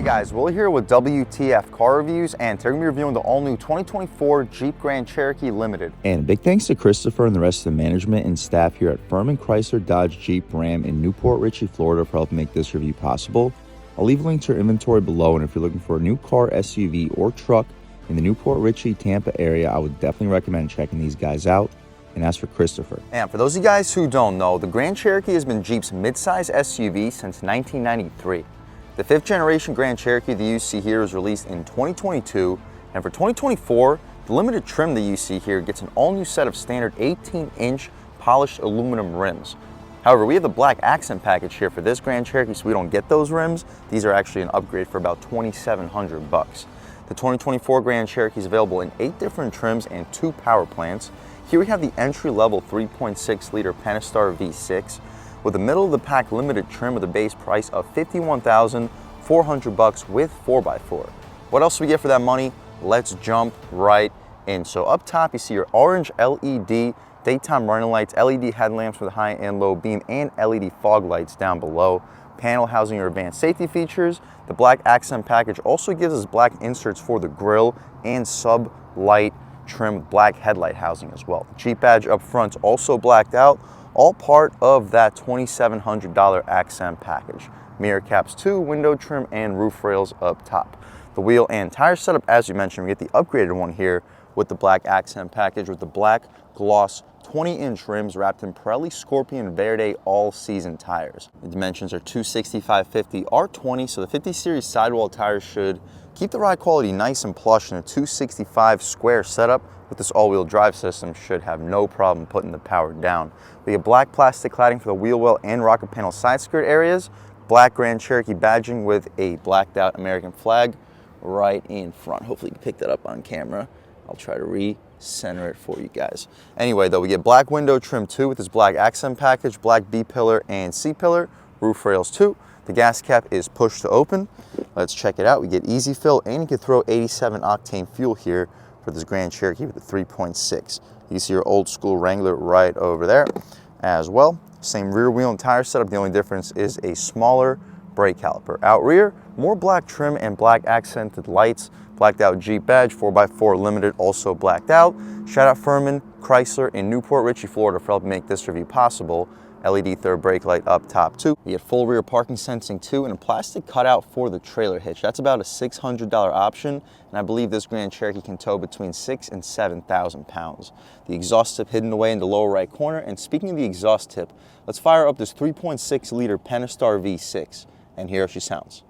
Guys, Will here with W.T.F car reviews, and today we're going to be reviewing the all-new 2024 Jeep Grand Cherokee Limited. And big thanks to Christopher and the rest of the management and staff here at Furman Chrysler Dodge Jeep Ram in Newport Richey, Florida for helping make this review possible. I'll leave a link to your inventory below, and if you're looking for a new car, SUV, or truck in the Newport Richey, Tampa area, I would definitely recommend checking these guys out. And as for Christopher. And for those of you guys who don't know, the Grand Cherokee has been Jeep's midsize SUV since 1993. The 5th generation Grand Cherokee that you see here was released in 2022, and for 2024, the limited trim that you see here gets an all-new set of standard 18-inch polished aluminum rims. However, we have the black accent package here for this Grand Cherokee, so we don't get those rims. These are actually an upgrade for about $2,700 bucks. The 2024 Grand Cherokee is available in 8 different trims and 2 power plants. Here we have the entry-level 3.6-liter Pentastar V6 with a middle-of-the-pack limited trim with a base price of $51,400 bucks with 4x4. What else do we get for that money? Let's jump right in. So up top, you see your orange LED daytime running lights, LED headlamps with high and low beam, and LED fog lights down below. Panel housing your advanced safety features. The black accent package also gives us black inserts for the grille and sub-light trim with black headlight housing as well. The Jeep badge up front's also blacked out, all part of that $2,700 accent package. Mirror caps too, window trim, and roof rails up top. The wheel and tire setup, as you mentioned, we get the upgraded one here with the black accent package with the black gloss 20-inch rims wrapped in Pirelli Scorpion Verde all-season tires. The dimensions are 265/50 R20, so the 50 series sidewall tires should keep the ride quality nice and plush, and a 265 square setup with this all-wheel drive system should have no problem putting the power down. We have black plastic cladding for the wheel well and rocker panel side skirt areas, black Grand Cherokee badging with a blacked out American flag right in front. Hopefully you can pick that up on camera. I'll try to re-center it for you guys. Anyway though, we get black window trim too with this black accent package, black B-pillar and C-pillar, roof rails too. The gas cap is push to open. Let's check it out. We get easy fill, and you can throw 87 octane fuel here for this Grand Cherokee with the 3.6. You see your old school Wrangler right over there as well. Same rear wheel and tire setup. The only difference is a smaller brake caliper. Out rear, more black trim and black accented lights. Blacked out Jeep badge, 4x4 limited, also blacked out. Shout out Furman Chrysler in Newport Richey, Florida for helping make this review possible. LED third brake light up top too. You get full rear parking sensing too, and a plastic cutout for the trailer hitch. That's about a $600 option, and I believe this Grand Cherokee can tow between 6,000 and 7,000 pounds. The exhaust tip hidden away in the lower right corner, and speaking of the exhaust tip, let's fire up this 3.6-liter Pentastar V6, and here she sounds.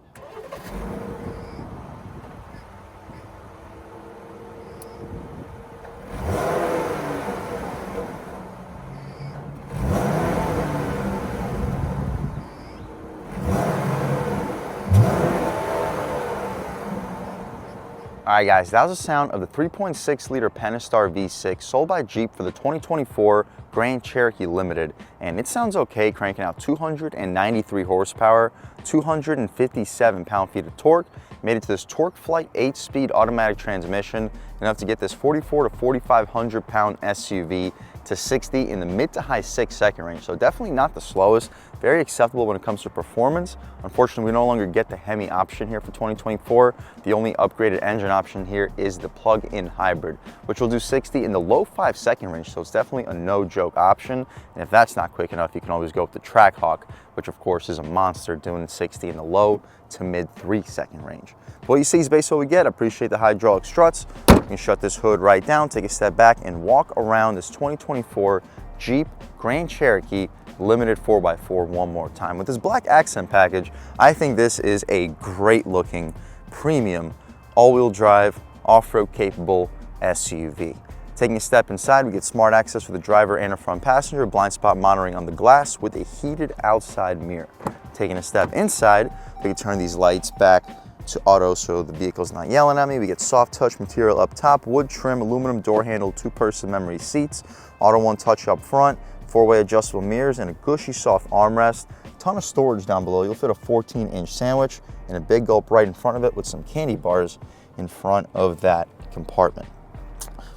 Alright guys, that was the sound of the 3.6-liter Pentastar V6 sold by Jeep for the 2024 Grand Cherokee Limited, and it sounds okay, cranking out 293 horsepower, 257 pound-feet of torque. Made it to this Torque Flight 8-speed automatic transmission, enough to get this 4,400 to 4,500 pound SUV to 60 in the mid to high 6-second range. So definitely not the slowest, very acceptable when it comes to performance. Unfortunately, we no longer get the Hemi option here for 2024. The only upgraded engine option here is the plug-in hybrid, which will do 60 in the low 5-second range. So it's definitely a no-joke option. And if that's not quick enough, you can always go with the Trackhawk, which of course is a monster, doing 60 in the low to mid 3-second range. What you see is basically what we get. Appreciate the hydraulic struts. You can shut this hood right down, take a step back, and walk around this 2024 Jeep Grand Cherokee Limited 4x4 one more time. With this black accent package, I think this is a great looking premium all-wheel drive off-road capable SUV. Taking a step inside, we get smart access for the driver and a front passenger, blind spot monitoring on the glass with a heated outside mirror. Taking a step inside, we can turn these lights back to auto so the vehicle's not yelling at me. We get soft touch material up top, wood trim, aluminum door handle, 2-person memory seats, auto one touch up front, 4-way adjustable mirrors, and a gushy soft armrest. Ton of storage down below. You'll fit a 14-inch sandwich and a big gulp right in front of it with some candy bars in front of that compartment.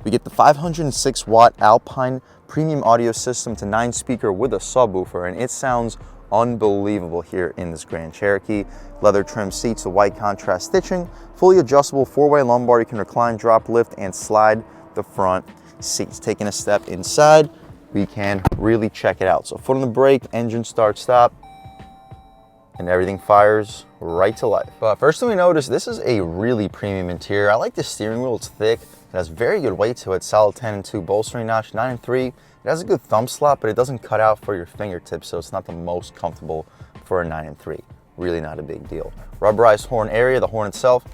We get the 506-watt Alpine premium audio system to 9-speaker with a subwoofer, and it sounds unbelievable here in this Grand Cherokee. Leather trim seats, the white contrast stitching, fully adjustable 4-way lumbar. You can recline, drop, lift, and slide the front seats. Taking a step inside, we can really check it out. So foot on the brake, engine start, stop, and everything fires right to life. But first thing we notice, this is a really premium interior. I like the steering wheel, it's thick. It has very good weight to it, solid 10 and 2 bolstering notch, 9 and 3. It has a good thumb slot, but it doesn't cut out for your fingertips, so it's not the most comfortable for a 9 and 3. Really not a big deal. Rubberized horn area, the horn itself,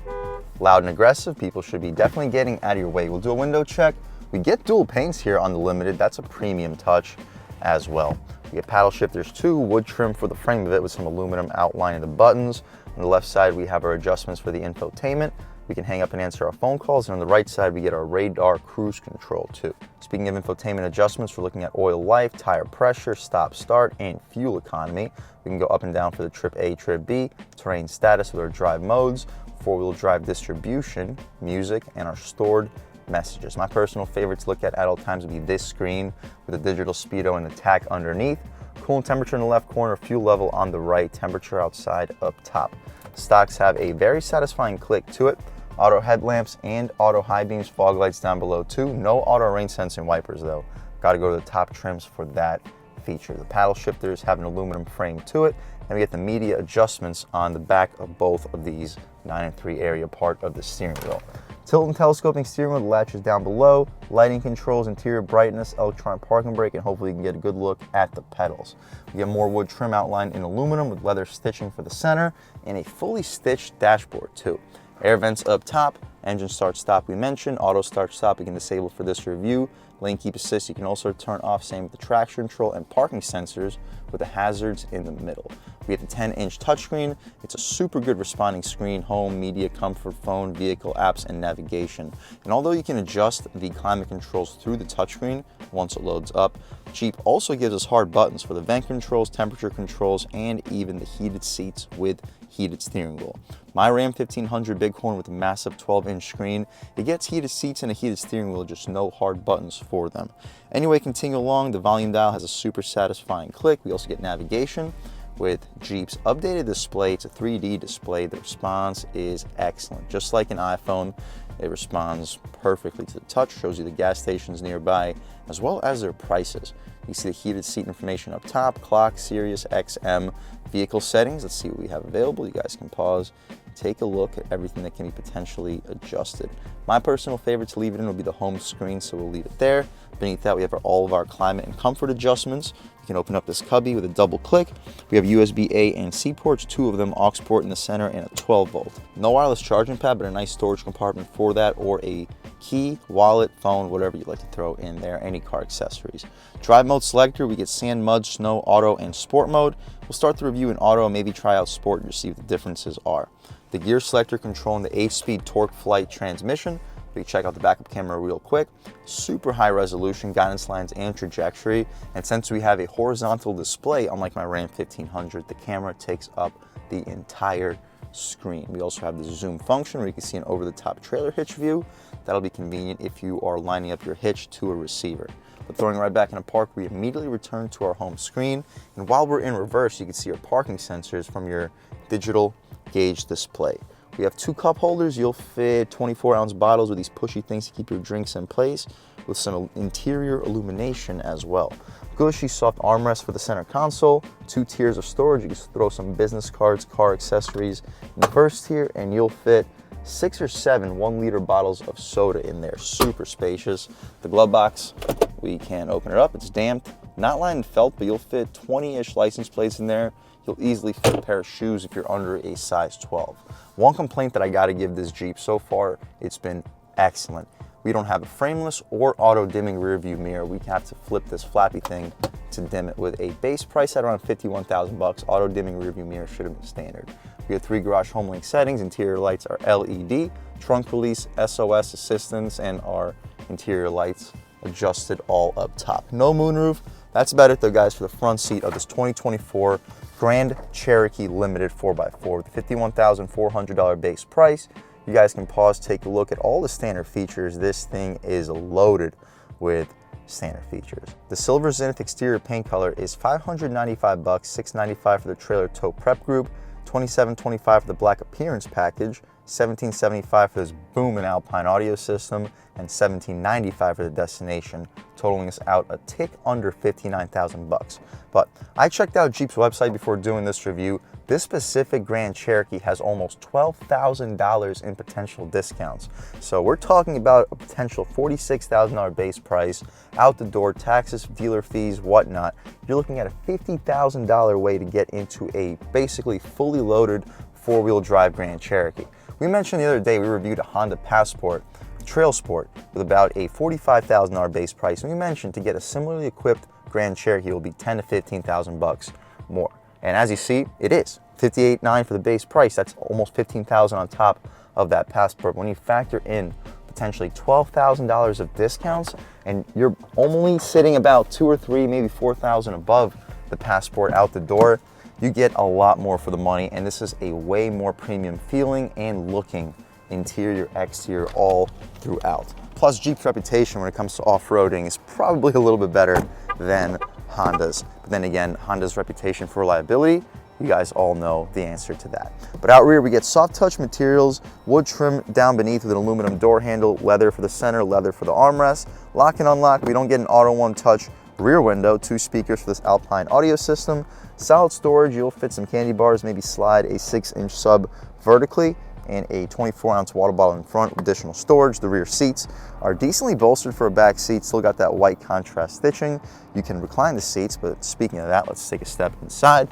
loud and aggressive. People should be definitely getting out of your way. We'll do a window check. We get dual paints here on the Limited. That's a premium touch as well. We get paddle shifters too, wood trim for the frame of it with some aluminum outlining the buttons. On the left side, we have our adjustments for the infotainment. We can hang up and answer our phone calls. And on the right side, we get our radar cruise control too. Speaking of infotainment adjustments, we're looking at oil life, tire pressure, stop start, and fuel economy. We can go up and down for the trip A, trip B, terrain status with our drive modes, 4-wheel drive distribution, music, and our stored messages. My personal favorite to look at all times would be this screen with a digital speedo and the tach underneath. Coolant temperature in the left corner, fuel level on the right, temperature outside up top. Stocks have a very satisfying click to it. Auto headlamps and auto high beams, fog lights down below too. No auto rain sensing wipers though. Got to go to the top trims for that feature. The paddle shifters have an aluminum frame to it, and we get the media adjustments on the back of both of these 9 and 3 area part of the steering wheel. Tilt and telescoping steering wheel, the latches down below, lighting controls, interior brightness, electronic parking brake, and hopefully you can get a good look at the pedals. We get more wood trim outlined in aluminum with leather stitching for the center and a fully stitched dashboard too. Air vents up top, engine start stop we mentioned, auto start stop we can disable for this review. Lane keep assist you can also turn off, same with the traction control and parking sensors with the hazards in the middle. We have the 10-inch touchscreen. It's a super good responding screen, home, media, comfort, phone, vehicle, apps, and navigation. And although you can adjust the climate controls through the touchscreen once it loads up, Jeep also gives us hard buttons for the vent controls, temperature controls, and even the heated seats with heated steering wheel. My Ram 1500 Bighorn with a massive 12-inch screen, it gets heated seats and a heated steering wheel, just no hard buttons for them. Anyway, continue along, the volume dial has a super satisfying click. We also get navigation with Jeep's updated display. It's a 3D display. The response is excellent. Just like an iPhone, it responds perfectly to the touch, shows you the gas stations nearby, as well as their prices. You see the heated seat information up top, clock, Sirius, XM, vehicle settings. Let's see what we have available. You guys can pause, take a look at everything that can be potentially adjusted. My personal favorite to leave it in will be the home screen, so we'll leave it there. Beneath that, we have all of our climate and comfort adjustments. You can open up this cubby with a double click. We have USB A and C ports, 2 of them, aux port in the center, and a 12-volt. No wireless charging pad, but a nice storage compartment for that, or a key, wallet, phone, whatever you'd like to throw in there, any car accessories. Drive mode selector, we get sand, mud, snow, auto, and sport mode. We'll start the review in auto and maybe try out sport and see what the differences are. The gear selector controlling the 8-speed torque flight transmission. We can check out the backup camera real quick. Super high resolution, guidance lines, and trajectory. And since we have a horizontal display, unlike my Ram 1500, the camera takes up the entire screen. We also have the zoom function where you can see an over-the-top trailer hitch view. That'll be convenient if you are lining up your hitch to a receiver. But throwing right back in a park, we immediately return to our home screen. And while we're in reverse, you can see your parking sensors from your digital gauge display. We have 2 cup holders. You'll fit 24-ounce bottles with these pushy things to keep your drinks in place, with some interior illumination as well. Gushy soft armrest for the center console, 2 tiers of storage. You can throw some business cards, car accessories in the first tier, and you'll fit 6 or 7 1-liter bottles of soda in there. Super spacious. The glove box, we can open it up. It's damped, not lined in felt, but you'll fit 20-ish license plates in there. You'll easily fit a pair of shoes if you're under a size 12. One complaint that I gotta give this Jeep so far, it's been excellent. We don't have a frameless or auto dimming rear view mirror. We have to flip this flappy thing to dim it. With a base price at around 51,000 bucks, auto dimming rear view mirror should have been standard. We have 3 garage home link settings. Interior lights are LED, trunk release, SOS assistance, and our interior lights adjusted all up top. No moonroof. That's about it though, guys, for the front seat of this 2024 Grand Cherokee Limited 4x4 with the $51,400 base price. You guys can pause, take a look at all the standard features. This thing is loaded with standard features. The silver zenith exterior paint color is $595, $695 for the trailer tow prep group, $2725 for the black appearance package, $1775 for this boom and Alpine audio system, and $1795 for the destination, totaling us out a tick under 59,000 bucks. But I checked out Jeep's website before doing this review. This specific Grand Cherokee has almost $12,000 in potential discounts. So we're talking about a potential $46,000 base price, out the door, taxes, dealer fees, whatnot. You're looking at a $50,000 way to get into a basically fully loaded four-wheel drive Grand Cherokee. We mentioned the other day we reviewed a Honda Passport Trail Sport with about a $45,000 base price, and we mentioned to get a similarly equipped Grand Cherokee will be 10 to 15,000 bucks more. And as you see, it is $58,900 for the base price. That's almost $15,000 on top of that Passport. When you factor in potentially $12,000 of discounts, and you're only sitting about 2 or 3, maybe 4,000 above the Passport out the door, you get a lot more for the money, and this is a way more premium feeling and looking interior, exterior, all throughout. Plus, Jeep's reputation when it comes to off-roading is probably a little bit better than Honda's. But then again, Honda's reputation for reliability, you guys all know the answer to that. But out rear, we get soft touch materials, wood trim down beneath with an aluminum door handle, leather for the center, leather for the armrest, lock and unlock. We don't get an auto one touch rear window, 2 speakers for this Alpine audio system, solid storage. You'll fit some candy bars, maybe slide a 6-inch sub vertically, and a 24-ounce water bottle in front with additional storage. The rear seats are decently bolstered for a back seat, still got that white contrast stitching. You can recline the seats, but speaking of that, let's take a step inside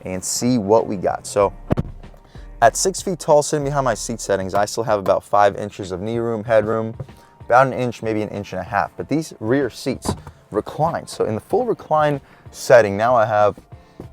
and see what we got. So at 6 feet tall, sitting behind my seat settings, I still have about 5 inches of knee room, headroom, about an inch, maybe an inch and a half. But these rear seats recline. So in the full recline setting, now I have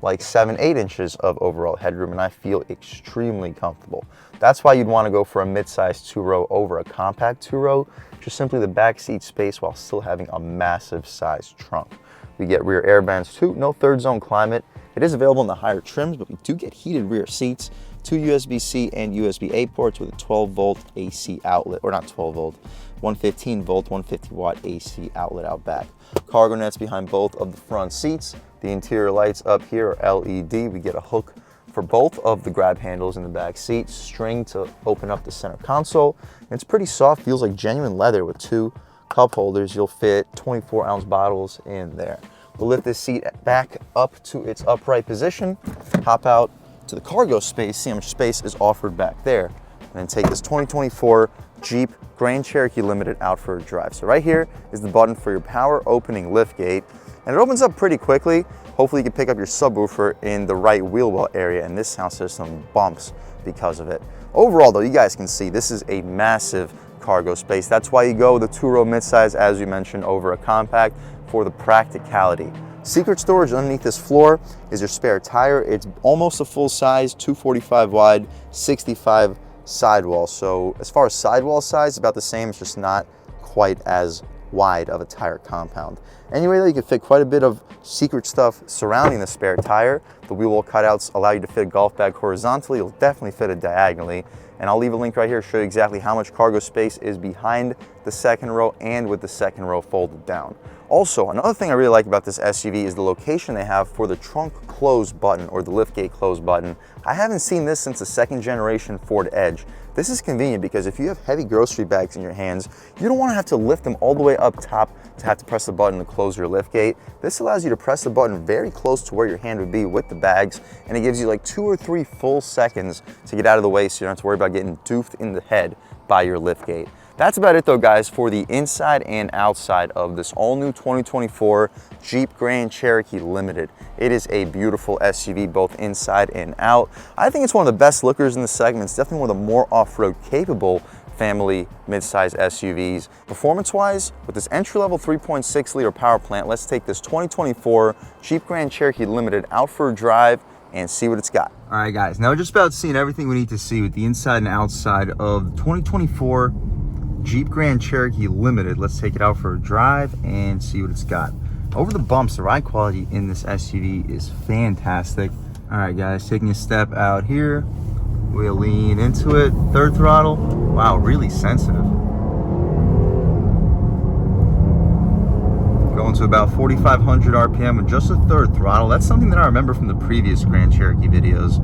like 7-8 inches of overall headroom, and I feel extremely comfortable. That's why you'd want to go for a mid-size 2-row over a compact 2-row, just simply the back seat space while still having a massive size trunk. We get rear air vents too, no third zone climate. It is available in the higher trims, but we do get heated rear seats, 2 USB-C and USB-A ports with a 12-volt AC outlet, or not 12-volt, 115-volt, 150-watt AC outlet out back. Cargo nets behind both of the front seats. The interior lights up here are LED. We get a hook for both of the grab handles in the back seat, string to open up the center console. And it's pretty soft, feels like genuine leather with 2 cup holders. You'll fit 24-ounce bottles in there. We'll lift this seat back up to its upright position, hop out to the cargo space, see how much space is offered back there, and then take this 2024 Jeep Grand Cherokee Limited out for a drive. So right here is the button for your power opening lift gate, and it opens up pretty quickly. Hopefully you can pick up your subwoofer in the right wheel well area, and this sound system bumps because of it. Overall though, you guys can see this is a massive cargo space. That's why you go the 2-row midsize, as you mentioned, over a compact for the practicality. Secret storage underneath this floor is your spare tire. It's almost a full size, 245 wide, 65 sidewall. So as far as sidewall size, about the same. It's just not quite as wide of a tire compound. Anyway, though, you can fit quite a bit of secret stuff surrounding the spare tire. The wheel well cutouts allow you to fit a golf bag horizontally. You'll definitely fit it diagonally. And I'll leave a link right here to show you exactly how much cargo space is behind the second row and with the second row folded down. Also, another thing I really like about this SUV is the location they have for the trunk close button or the liftgate close button. I haven't seen this since the 2nd generation Ford Edge. This is convenient because if you have heavy grocery bags in your hands, you don't want to have to lift them all the way up top to have to press the button to close your liftgate. This allows you to press the button very close to where your hand would be with the bags, and it gives you like 2 or 3 full seconds to get out of the way so you don't have to worry about getting doofed in the head by your liftgate. That's about it though, guys, for the inside and outside of this all-new 2024 Jeep Grand Cherokee Limited. It is a beautiful SUV both inside and out. I think it's one of the best lookers in the segment. It's definitely one of the more off-road capable family mid-size SUVs. Performance-wise, with this entry-level 3.6-liter power plant, let's take this 2024 Jeep Grand Cherokee Limited out for a drive and see what it's got. All right, guys, now we're just about seeing everything we need to see with the inside and outside of the 2024 Jeep Grand Cherokee Limited. Let's take it out for a drive and see what it's got. Over the bumps, the ride quality in this SUV is fantastic. All right, guys, taking a step out here. We'll lean into it. 3rd throttle. Wow, really sensitive. to about 4,500 RPM with just a third throttle. That's something that I remember from the previous Grand Cherokee videos.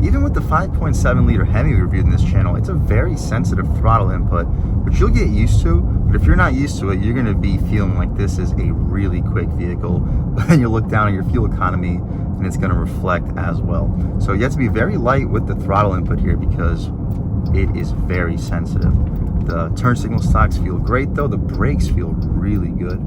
Even with the 5.7 liter Hemi we reviewed in this channel, it's a very sensitive throttle input, which you'll get used to. But if you're not used to it, you're gonna be feeling like this is a really quick vehicle. But then you look down at your fuel economy and it's gonna reflect as well. So you have to be very light with the throttle input here because it is very sensitive. The turn signal stocks feel great though. The brakes feel really good.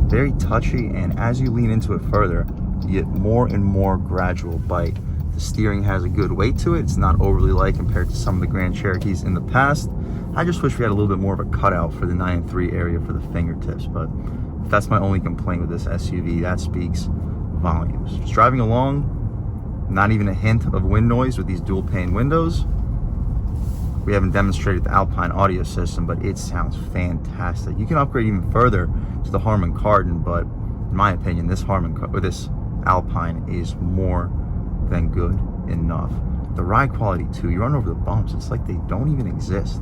Very touchy, and as you lean into it further, you get more and more gradual bite. The steering has a good weight to it. It's not overly light compared to some of the Grand Cherokees in the past. I just wish we had a little bit more of a cutout for the 9.3 area for the fingertips, but that's my only complaint with this SUV. That speaks volumes. Just driving along, not even a hint of wind noise with these dual pane windows. We haven't demonstrated the Alpine audio system, but it sounds fantastic. You can upgrade even further to the Harman Kardon, but in my opinion, this Alpine is more than good enough. The ride quality too, you run over the bumps, it's like they don't even exist.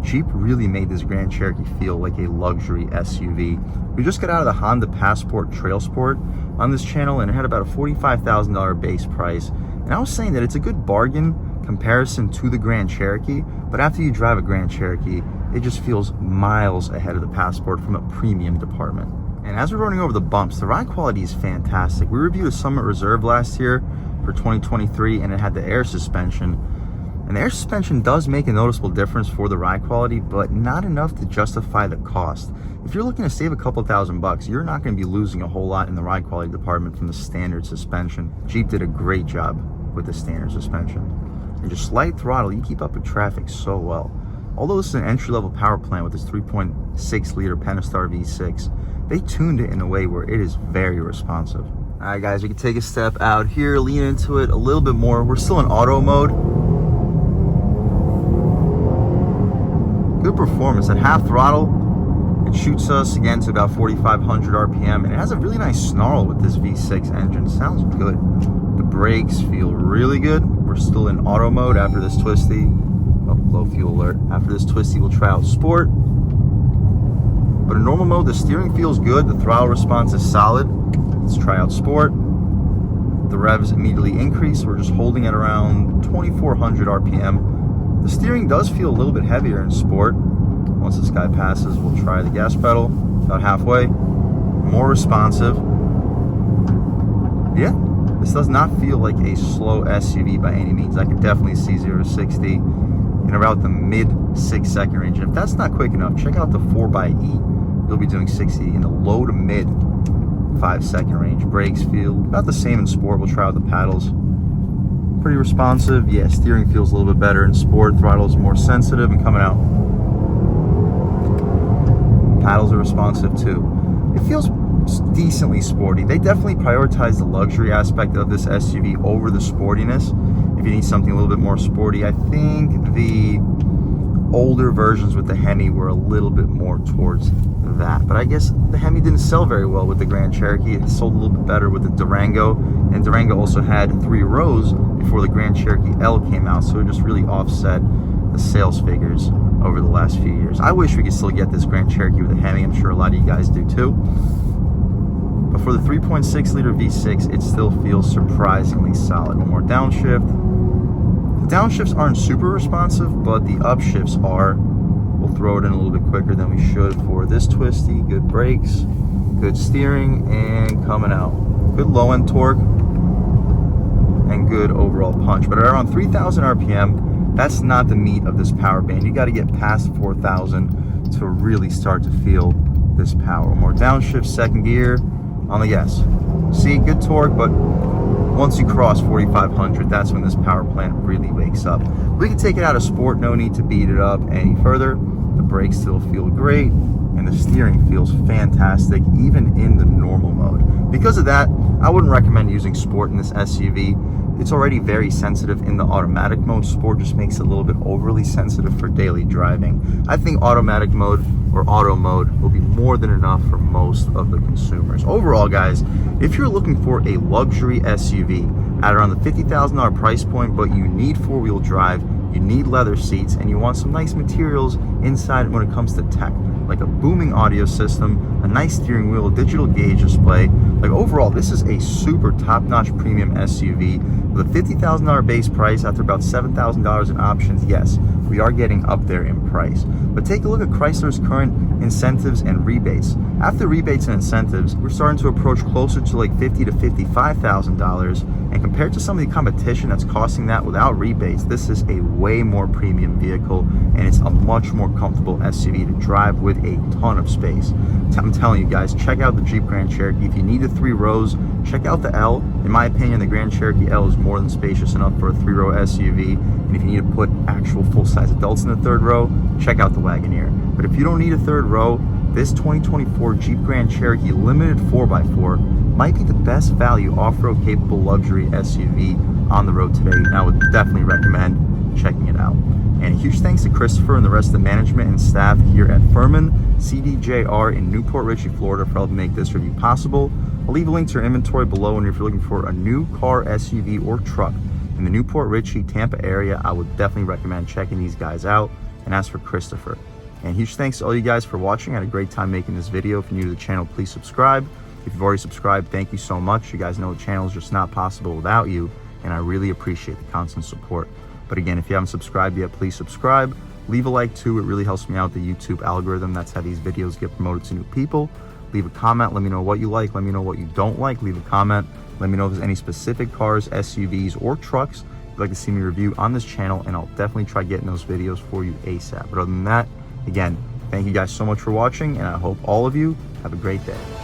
Jeep really made this Grand Cherokee feel like a luxury SUV. We just got out of the Honda Passport Trail Sport on this channel, and it had about a $45,000 base price. And I was saying that it's a good bargain comparison to the Grand Cherokee, but after you drive a Grand Cherokee, it just feels miles ahead of the Passport from a premium department. And as we're running over the bumps, the ride quality is fantastic. We reviewed a Summit Reserve last year for 2023, and it had the air suspension. And the air suspension does make a noticeable difference for the ride quality, but not enough to justify the cost. If you're looking to save a couple $1,000, you're not going to be losing a whole lot in the ride quality department from the standard suspension. Jeep did a great job with the standard suspension. And just slight throttle, you keep up with traffic so well. Although this is an entry-level power plant with this 3.6 liter Pentastar V6, they tuned it in a way where it is very responsive. All right, guys, we can take a step out here, lean into it a little bit more. We're still in auto mode. Good performance at half throttle. It shoots us again to about 4,500 RPM, and it has a really nice snarl with this V6 engine. Sounds good. The brakes feel really good. We're still in auto mode after this twisty. Oh, low fuel alert. After this twisty, we'll try out sport. But in normal mode, the steering feels good. The throttle response is solid. Let's try out sport. The revs immediately increase. We're just holding at around 2,400 RPM. The steering does feel a little bit heavier in sport. Once this guy passes, we'll try the gas pedal. About halfway. More responsive. Yeah. This does not feel like a slow SUV by any means. I could definitely see 0 to 60 in around the mid 6 second range. And if that's not quick enough, check out the 4xe. You'll be doing 60 in the low to mid 5 second range. Brakes feel about the same in sport. We'll try out the paddles. Pretty responsive. Yeah, steering feels a little bit better in sport. Throttle is more sensitive and coming out. Paddles are responsive too. It feels decently sporty. They definitely prioritize the luxury aspect of this SUV over the sportiness. If you need something a little bit more sporty, I think the older versions with the Hemi were a little bit more towards that. But I guess the Hemi didn't sell very well with the Grand Cherokee. It sold a little bit better with the Durango, and Durango also had 3 rows before the Grand Cherokee L came out, so it just really offset the sales figures over the last few years. I wish we could still get this Grand Cherokee with a Hemi. I'm sure a lot of you guys do too. But for the 3.6 liter V6, it still feels surprisingly solid. One more downshift. The downshifts aren't super responsive, but the upshifts are. We'll throw it in a little bit quicker than we should for this twisty. Good brakes, good steering, and coming out. Good low end torque, and good overall punch. But at around 3,000 RPM, that's not the meat of this power band. You got to get past 4,000 to really start to feel this power. One more downshift, second gear on the gas. See, good torque, but once you cross 4,500, that's when this power plant really wakes up. We can take it out of sport, no need to beat it up any further. The brakes still feel great, and the steering feels fantastic, even in the normal mode. Because of that, I wouldn't recommend using sport in this SUV. It's already very sensitive in the automatic mode. Sport just makes it a little bit overly sensitive for daily driving. I think automatic mode or auto mode will be more than enough for most of the consumers. Overall, guys, if you're looking for a luxury SUV at around the $50,000 price point, but you need four-wheel drive, you need leather seats, and you want some nice materials inside when it comes to tech, like a booming audio system, a nice steering wheel, a digital gauge display. Like overall, this is a super top-notch premium SUV with a $50,000 base price after about $7,000 in options. Yes, we are getting up there in price. But take a look at Chrysler's current incentives and rebates. After rebates and incentives, we're starting to approach closer to like $50,000 to $55,000. And compared to some of the competition that's costing that without rebates, this is a way more premium vehicle, and it's a much more comfortable SUV to drive with a ton of space. I'm telling you guys, check out the Jeep Grand Cherokee. If you need the 3 rows, check out the L. In my opinion, the Grand Cherokee L is more than spacious enough for a 3-row SUV. And if you need to put actual full-size adults in the 3rd row, check out the Wagoneer. But if you don't need a 3rd row, this 2024 Jeep Grand Cherokee Limited 4x4 might be the best value off-road capable luxury SUV on the road today, and I would definitely recommend checking it out. And a huge thanks to Christopher and the rest of the management and staff here at Furman CDJR in Newport Richey, Florida for helping make this review possible. I'll leave a link to your inventory below, and if you're looking for a new car, SUV, or truck in the Newport Richey, Tampa area, I would definitely recommend checking these guys out. And as for Christopher, and huge thanks to all you guys for watching. I had a great time making this video. If you're new to the channel, please subscribe. If you've already subscribed, thank you so much. You guys know the channel is just not possible without you, and I really appreciate the constant support. But again, if you haven't subscribed yet, please subscribe. Leave a like too. It really helps me out, the YouTube algorithm. That's how these videos get promoted to new people. Leave a comment. Let me know what you like. Let me know what you don't like. Leave a comment. Let me know if there's any specific cars, SUVs, or trucks you'd like to see me review on this channel, and I'll definitely try getting those videos for you ASAP. But other than that, again, thank you guys so much for watching, and I hope all of you have a great day.